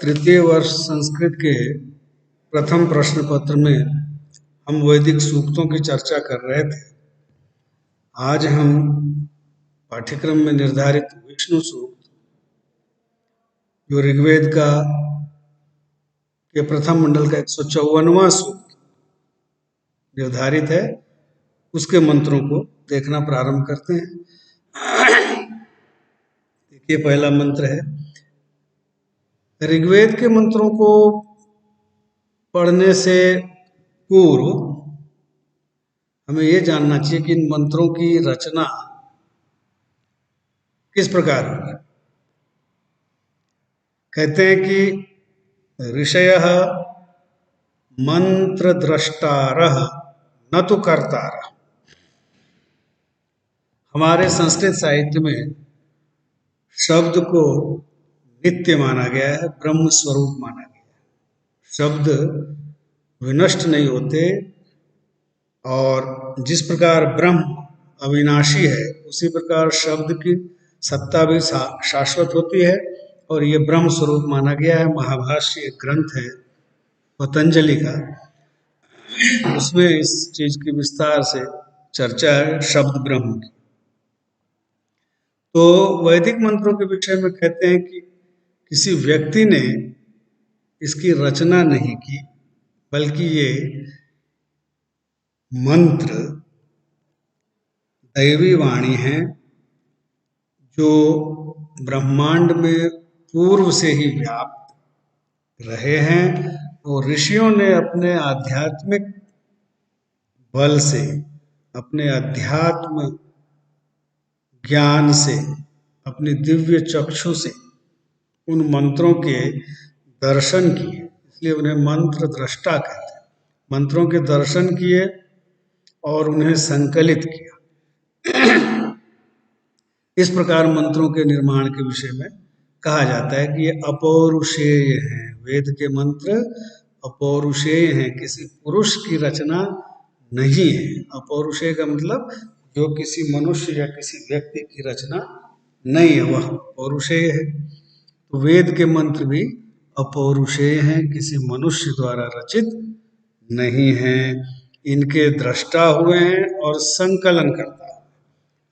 तृतीय वर्ष संस्कृत के प्रथम प्रश्न पत्र में हम वैदिक सूक्तों की चर्चा कर रहे थे। आज हम पाठ्यक्रम में निर्धारित विष्णु सूक्त, जो ऋग्वेद के प्रथम मंडल का 154वां सूक्त निर्धारित है, उसके मंत्रों को देखना प्रारंभ करते हैं। देखिए, पहला मंत्र है। ऋग्वेद के मंत्रों को पढ़ने से पूर्व हमें यह जानना चाहिए कि इन मंत्रों की रचना किस प्रकार होगी। कहते हैं कि ऋषयः मंत्र द्रष्टारः न तो कर्तारः। हमारे संस्कृत साहित्य में शब्द को नित्य माना गया है, ब्रह्म स्वरूप माना गया है। शब्द विनष्ट नहीं होते और जिस प्रकार ब्रह्म अविनाशी है, उसी प्रकार शब्द की सत्ता भी शाश्वत होती है और ये ब्रह्म स्वरूप माना गया है। महाभाष्य एक ग्रंथ है पतंजलि का, उसमें इस चीज की विस्तार से चर्चा है, शब्द ब्रह्म की। तो वैदिक मंत्रों के विषय में कहते हैं कि किसी व्यक्ति ने इसकी रचना नहीं की, बल्कि ये मंत्र दैवी वाणी है जो ब्रह्मांड में पूर्व से ही व्याप्त रहे हैं और ऋषियों ने अपने आध्यात्मिक बल से, अपने अध्यात्म ज्ञान से, अपनी दिव्य चक्षु से उन मंत्रों के दर्शन किए, इसलिए उन्हें मंत्र दृष्टा कहते हैं। मंत्रों के दर्शन किए और उन्हें संकलित किया। इस प्रकार मंत्रों के निर्माण के विषय में कहा जाता है कि ये अपौरुषेय हैं। वेद के मंत्र अपौरुषेय हैं, किसी पुरुष की रचना नहीं है। अपौरुषेय का मतलब जो किसी मनुष्य या किसी व्यक्ति की रचना नहीं है, वह पौरुषेय है। तो वेद के मंत्र भी अपौरुषेय हैं, किसी मनुष्य द्वारा रचित नहीं हैं। इनके दृष्टा हुए हैं और संकलन करता है।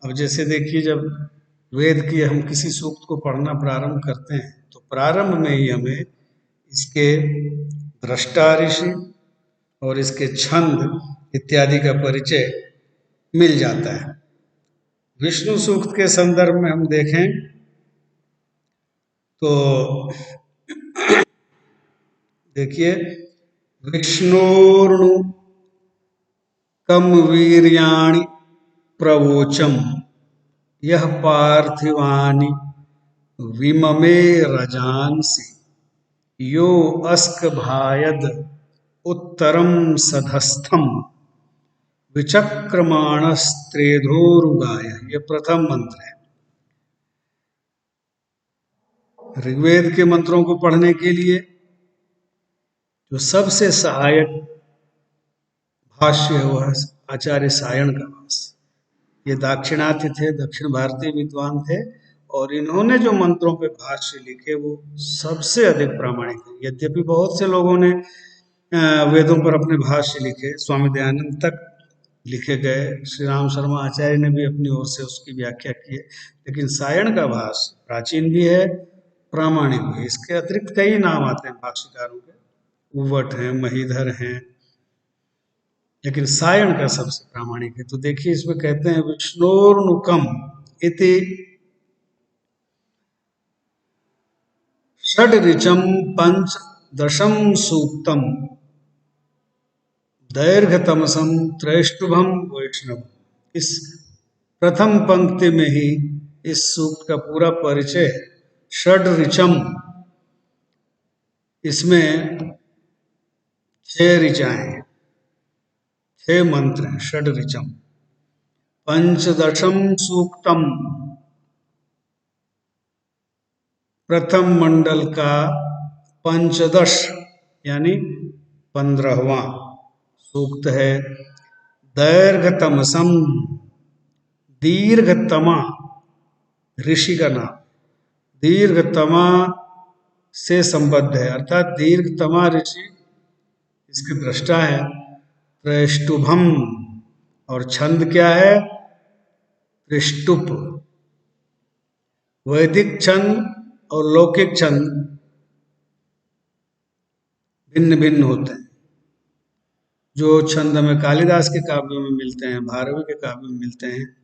अब जैसे देखिए, जब वेद की हम किसी सूक्त को पढ़ना प्रारंभ करते हैं तो प्रारंभ में ही हमें इसके दृष्टा ऋषि और इसके छंद इत्यादि का परिचय मिल जाता है। विष्णु सूक्त के संदर्भ में हम देखें तो देखिए, विष्णोर्नु कम वीर्याणि प्रवोचम यह पार्थिवानि विममे रजांसि यो अस्क भायद उत्तरम सधस्थम विचक्रमाणस्त्रेधोरुगाय। ये प्रथम मंत्र है। ऋग्वेद के मंत्रों को पढ़ने के लिए जो सबसे सहायक भाष्य है वह आचार्य सायण का भाष्य। ये दाक्षिणात्य थे, दक्षिण भारतीय विद्वान थे और इन्होंने जो मंत्रों पे भाष्य लिखे वो सबसे अधिक प्रामाणिक है। यद्यपि बहुत से लोगों ने वेदों पर अपने भाष्य लिखे, स्वामी दयानंद तक लिखे गए, श्री राम शर्मा आचार्य ने भी अपनी ओर से उसकी व्याख्या की है, लेकिन सायण का भाष्य प्राचीन भी है, प्रामाणिक भी है। इसके अतिरिक्त कई नाम आते हैं भाष्यकारों के, उवट हैं, महीधर हैं, लेकिन सायण का सबसे प्रामाणिक है। तो देखिए, इसमें कहते हैं विष्णोर्नुकम इति षड ऋचम पंचदशम सूक्तम दैर्घतमसम त्रैष्टुभम वैष्णव। इस प्रथम पंक्ति में ही इस सूक्त का पूरा परिचय है। षड ऋचम, इसमें 6 ऋचाएं, 6 मंत्र हैं। षड ऋचम। पंचदशम सूक्तम, प्रथम मंडल का पंचदश यानी 15वां सूक्त है। दैर्घतमसम, दीर्घतमा ऋषि का नाम। दीर्घतमा से संबद्ध है, अर्थात दीर्घतमा ऋषि इसके दृष्टा है। त्रिष्टुभम, और छंद क्या है? त्रिष्टुप। वैदिक छंद और लौकिक छंद भिन्न भिन्न होते हैं। जो छंद हमें कालिदास के काव्यों में मिलते हैं, भारवी के काव्यों में मिलते हैं,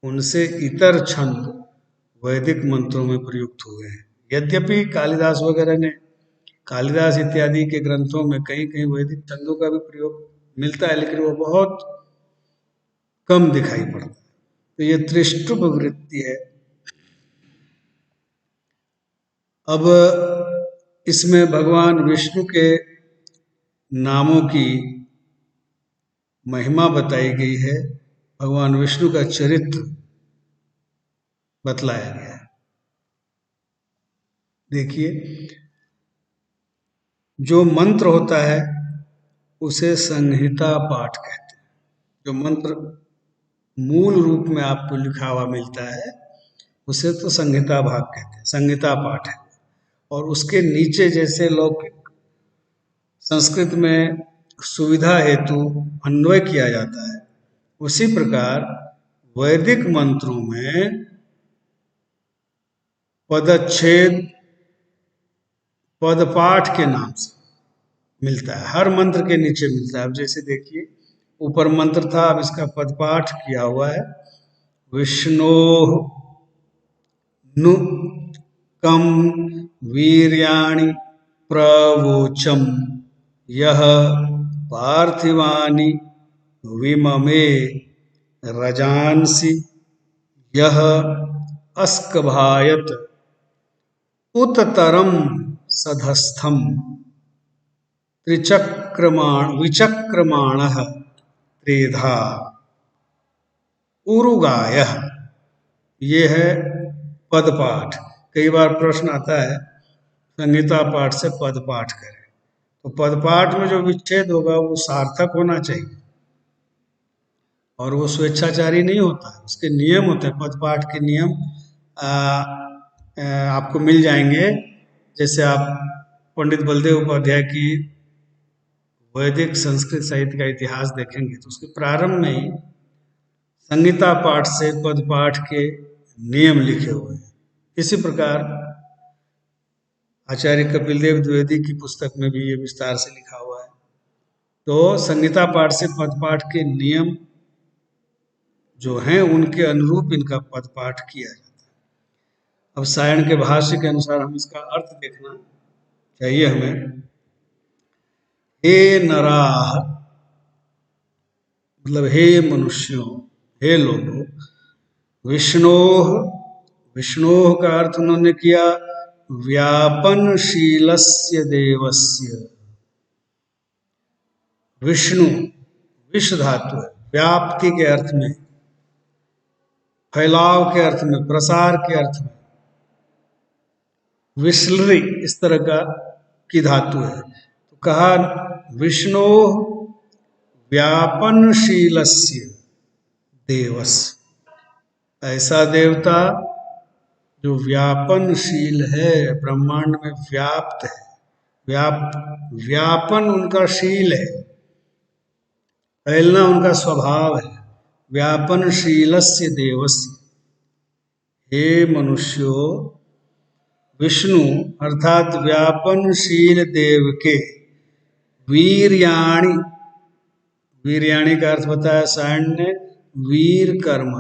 उनसे इतर छंद वैदिक मंत्रों में प्रयुक्त हुए हैं। यद्यपि कालिदास वगैरह ने, कालिदास इत्यादि के ग्रंथों में कहीं कहीं वैदिक छंदों का भी प्रयोग मिलता है, लेकिन वो बहुत कम दिखाई पड़ता है। तो ये त्रिष्टुप वृत्ति है। अब इसमें भगवान विष्णु के नामों की महिमा बताई गई है, भगवान विष्णु का चरित्र बतलाया गया है। देखिए, जो मंत्र होता है उसे संहिता पाठ कहते हैं। जो मंत्र मूल रूप में आपको लिखा हुआ मिलता है उसे तो संहिता भाग कहते हैं, संहिता पाठ है। और उसके नीचे जैसे लौकिक संस्कृत में सुविधा हेतु अन्वय किया जाता है, उसी प्रकार वैदिक मंत्रों में पदच्छेद पदपाठ के नाम से मिलता है। हर मंत्र के नीचे मिलता है। अब जैसे देखिए, ऊपर मंत्र था, अब इसका पदपाठ किया हुआ है। विष्णोः नु कम वीर्याणि प्रवोचम यह पार्थिवानि विममे रजांसि यह अस्कभायत उत्तरम सधस्थम विचक्रमाणः त्रेधा उरुगायः। ये है पदपाठ। कई बार प्रश्न आता है संहिता पाठ से पदपाठ करें, तो पदपाठ में जो विच्छेद होगा वो सार्थक होना चाहिए और वो स्वेच्छाचारी नहीं होता है। उसके नियम होते हैं, पदपाठ के नियम आपको मिल जाएंगे। जैसे आप पंडित बलदेव उपाध्याय की वैदिक संस्कृत साहित्य का इतिहास देखेंगे तो उसके प्रारंभ में ही संहिता पाठ से पदपाठ के नियम लिखे हुए हैं। इसी प्रकार आचार्य कपिल देव द्विवेदी की पुस्तक में भी ये विस्तार से लिखा हुआ है। तो संहिता पाठ से पदपाठ के नियम जो हैं उनके अनुरूप इनका पदपाठ किया जाता है। अब सायण के भाष्य के अनुसार हम इसका अर्थ देखना चाहिए हमें। हे नराः, मतलब हे मनुष्यों, हे लोगों। विष्णोः, विष्णोः का अर्थ उन्होंने किया व्यापनशीलस्य देवस्य। विष्णु विश्व धातु है, व्याप्ति के अर्थ में, फैलाव के अर्थ में, प्रसार के अर्थ में। विश्लरी इस तरह की धातु है। तो कहा विष्णु व्यापनशीलस्य देवस्य, ऐसा देवता जो व्यापनशील है, ब्रह्मांड में व्याप्त है। व्यापन उनका शील है, फैलना उनका स्वभाव है। व्यापनशीलस्य देवस्य। हे मनुष्यों, विष्णु अर्थात व्यापनशील देव के वीर्याणि, वीर्याणि का अर्थ बताया सायण ने वीर कर्म,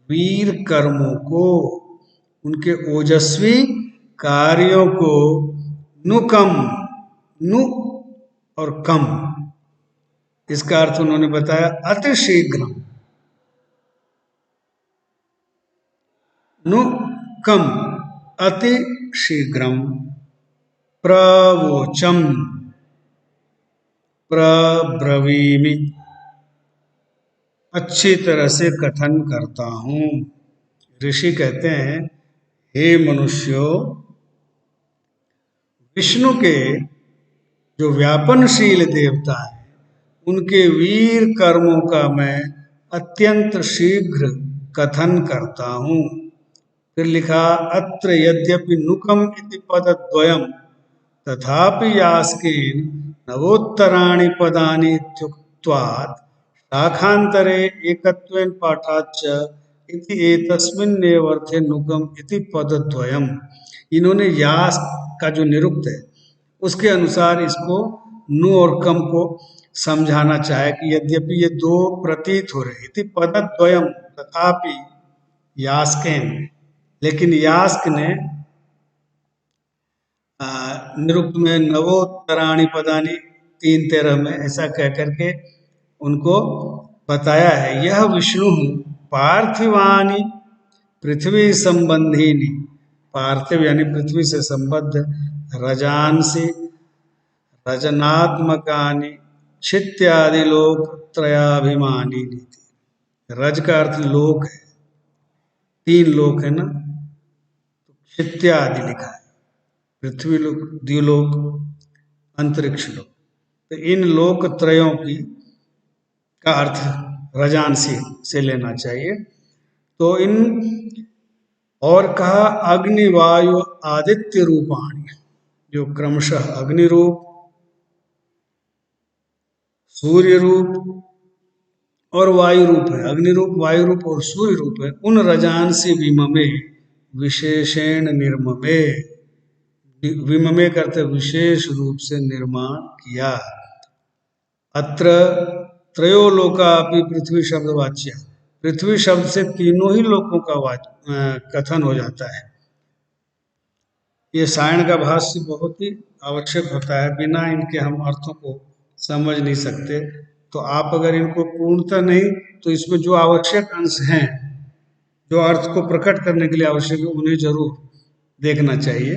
वीर कर्मों को, उनके ओजस्वी कार्यों को, नुकम, नु और कम, इसका अर्थ उन्होंने बताया अतिशीघ्र, नु कम अति शीघ्रम, प्रवोचम प्रब्रवीमि, अच्छी तरह से कथन करता हूं। ऋषि कहते हैं हे मनुष्यों, विष्णु के जो व्यापनशील देवता है उनके वीर कर्मों का मैं अत्यंत शीघ्र कथन करता हूं। फिर लिखा अत्र यद्यपि नुकम इति पदद्वयम तथापि यास्केन नवोत्तराणि पदानि इत्युक्त्वात् शाखान्तरे एकत्वेन पाठाच्च इति एतस्मिन्नेव अर्थे नुकम इति पदद्वयम। इन्होंने यास का जो निरुक्त है उसके अनुसार इसको नु और कम को समझाना चाहे कि यद्यपि ये दो प्रतीत हो रहे इति पदद्वयम तथापि यास्केन, लेकिन यास्क ने निरुक्त में नवोत्तराणि पदानि 3-13 में ऐसा कह करके उनको बताया है। यह विष्णु पार्थिवानि पृथ्वी संबंधिनी, पार्थिव यानी पृथ्वी से संबद्ध, रजांसी रजनात्मकानि क्षित्यादि लोक त्रयाभिमानी नीति। रज का अर्थ लोक है, 3 लोक है ना, तो क्षित्यादि लिखा है, पृथ्वी लोक, द्युलोक, अंतरिक्ष लोक। तो इन लोक त्रयों की का अर्थ रजांसी से लेना चाहिए। तो इन और कहा अग्नि वायु आदित्य रूपाणी, जो क्रमशः अग्नि रूप, सूर्य रूप और वायु रूप है, अग्नि रूप, वायु रूप और सूर्य रूप है, उन रजांसी विममे विशेषेण निर्ममे, विममे करते विशेष रूप से निर्माण किया। अत्र त्रयोलोका अपि पृथ्वी शब्द वाच्य, पृथ्वी शब्द से तीनों ही लोकों का कथन हो जाता है। ये सायण का भाष्य बहुत ही आवश्यक होता है, बिना इनके हम अर्थों को समझ नहीं सकते। तो आप अगर इनको पूर्णतः नहीं, तो इसमें जो आवश्यक अंश हैं, जो अर्थ को प्रकट करने के लिए आवश्यक है, उन्हें जरूर देखना चाहिए।